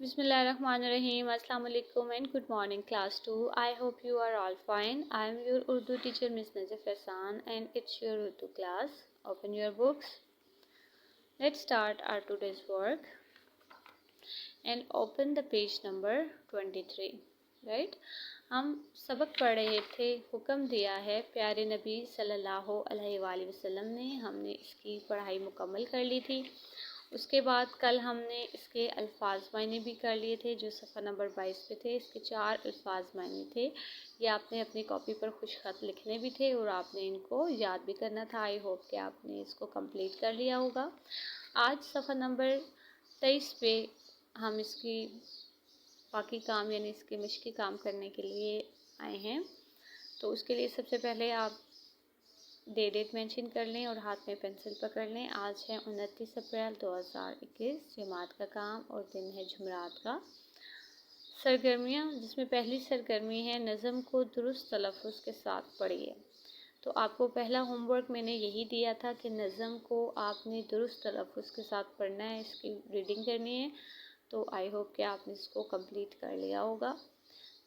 Bismillahirrahmanirrahim. Assalamu alaikum and good morning class 2. I hope you are all fine. I am your Urdu teacher Miss Najaf Ehsan and it's your Urdu class. Open your books. Let's start our today's work and open the page number 23. Right? हम सबक पढ़ रहे थे, हुक्म दिया है प्यारे नबी सल्लल्लाहु अलैहि वसल्लम ने। हमने इसकी पढ़ाई मुकम्मल कर ली थी। उसके बाद कल हमने इसके अल्फाज मायने भी कर लिए थे जो सफ़ा नंबर 22 पे थे। इसके 4 अल्फाज मायने थे। ये आपने अपनी कॉपी पर खुश खत लिखने भी थे और आपने इनको याद भी करना था। आई होप कि आपने इसको कंप्लीट कर लिया होगा। आज सफ़ा नंबर 23 पे हम इसकी बाकी काम यानी इसके मश्की काम करने के लिए आए हैं। तो उसके लिए सबसे पहले आप डेट मेंशन कर लें और हाथ में पेंसिल पकड़ लें। आज है 29 अप्रैल 2021, जमात का काम और दिन है जुमरात का। सरगर्मियाँ, जिसमें पहली सरगर्मी है नज़म को दुरुस्त तलफ़्फ़ुज़ के साथ पढ़िए। तो आपको पहला होमवर्क मैंने यही दिया था कि नज़म को आपने दुरुस्त तलफ़्फ़ुज़ के साथ पढ़ना है, इसकी रीडिंग करनी है। तो आई होप कि आपने इसको कंप्लीट कर लिया होगा।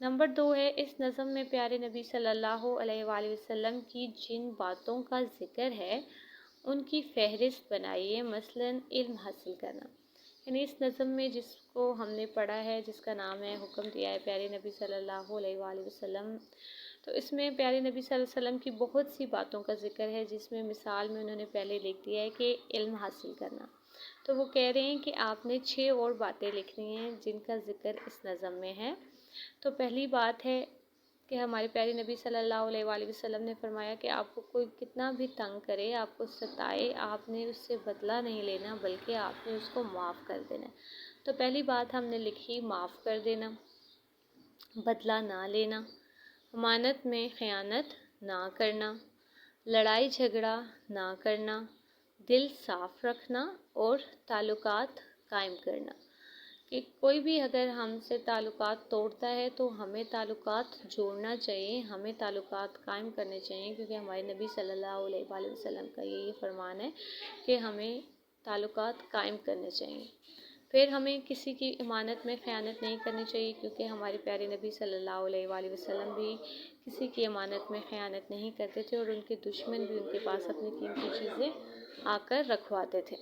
नंबर 2 है, इस नज़म में प्यारे नबी सल्लल्लाहु अलैहि वसल्लम की जिन बातों का ज़िक्र है उनकी फ़हरिस्त बनाइए। मसलन इल्म हासिल करना, यानी इस नज़म में जिसको हमने पढ़ा है जिसका नाम है हुक्म दिया है प्यारे नबी सल्लल्लाहु अलैहि वसल्लम, तो इसमें प्यारे नबी सल्लल्लाहु अलैहि वसल्लम की बहुत सी बातों का ज़िक्र है, जिसमें मिसाल में उन्होंने पहले लिख दिया है कि इल्म हासिल करना। तो वो कह रहे हैं कि आपने 6 और बातें लिखनी हैं जिनका ज़िक्र इस नज़म में है। तो पहली बात है कि हमारे प्यारे नबी सल्लल्लाहु अलैहि वसल्लम ने फरमाया कि आपको कोई कितना भी तंग करे, आपको सताए, आपने उससे बदला नहीं लेना बल्कि आपने उसको माफ़ कर देना। तो पहली बात हमने लिखी माफ़ कर देना, बदला ना लेना, अमानत में ख़यानत ना करना, लड़ाई झगड़ा ना करना, दिल साफ़ रखना और ताल्लुकात कायम करना। कि कोई भी अगर हमसे ताल्लुकात तोड़ता है तो हमें ताल्लुकात जोड़ना चाहिए, हमें ताल्लुकात कायम करने चाहिए, क्योंकि हमारे नबी सल्लल्लाहु अलैहि वसल्लम का यही फरमान है कि हमें ताल्लुकात कायम करने चाहिए। फिर हमें किसी की इमानत में ख़यानत नहीं करनी चाहिए, क्योंकि हमारे प्यारे नबी सल्लल्लाहु अलैहि वसल्लम भी किसी की इमानत में ख़यानत नहीं करते थे और उनके दुश्मन भी उनके पास अपनी कीमती चीज़ें आकर रखवाते थे।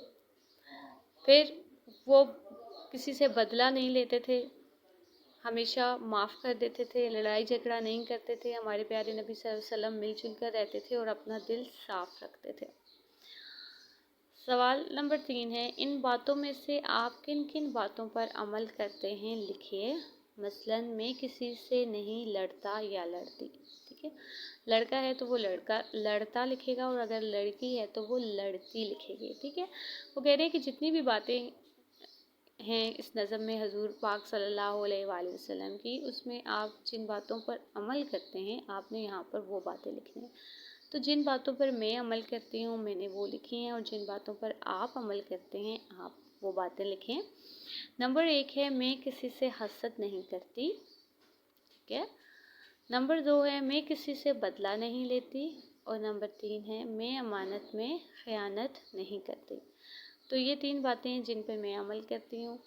फिर वो किसी से बदला नहीं लेते थे, हमेशा माफ़ कर देते थे, लड़ाई झगड़ा नहीं करते थे। हमारे प्यारे नबी सल्लल्लाहु अलैहि वसल्लम मिलजुल कर रहते थे और अपना दिल साफ़ रखते थे। सवाल नंबर 3 है, इन बातों में से आप किन किन बातों पर अमल करते हैं लिखिए। मसलन मैं किसी से नहीं लड़ता या लड़ती। ठीक है, लड़का है तो वो लड़ता लिखेगा और अगर लड़की है तो वो लड़ती लिखेगी। ठीक है, वो कह रहे हैं कि जितनी भी बातें हैं इस नज़म में हजूर पाक सल्लल्लाहु अलैहि वसल्लम की, उसमें आप जिन बातों पर अमल करते हैं आपने यहाँ पर वो बातें लिखनी हैं। तो जिन बातों पर मैं अमल करती हूँ मैंने वो लिखी हैं और जिन बातों पर आप अमल करते हैं आप वो बातें लिखें। नंबर 1 है, मैं किसी से हसद नहीं करती। ठीक है। नंबर 2 है, मैं किसी से बदला नहीं लेती। और नंबर 3 है, मैं अमानत में ख़यानत नहीं करती। तो ये 3 बातें हैं जिन पर मैं अमल करती हूँ।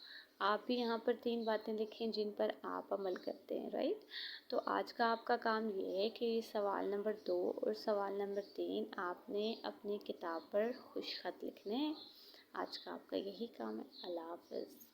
आप भी यहाँ पर 3 बातें लिखें जिन पर आप अमल करते हैं। राइट। तो आज का आपका काम ये है कि सवाल नंबर 2 और सवाल नंबर 3 आपने अपनी किताब पर खुश खत लिखने हैं। आज का आपका यही काम है। अल्लाह हाफ़िज़।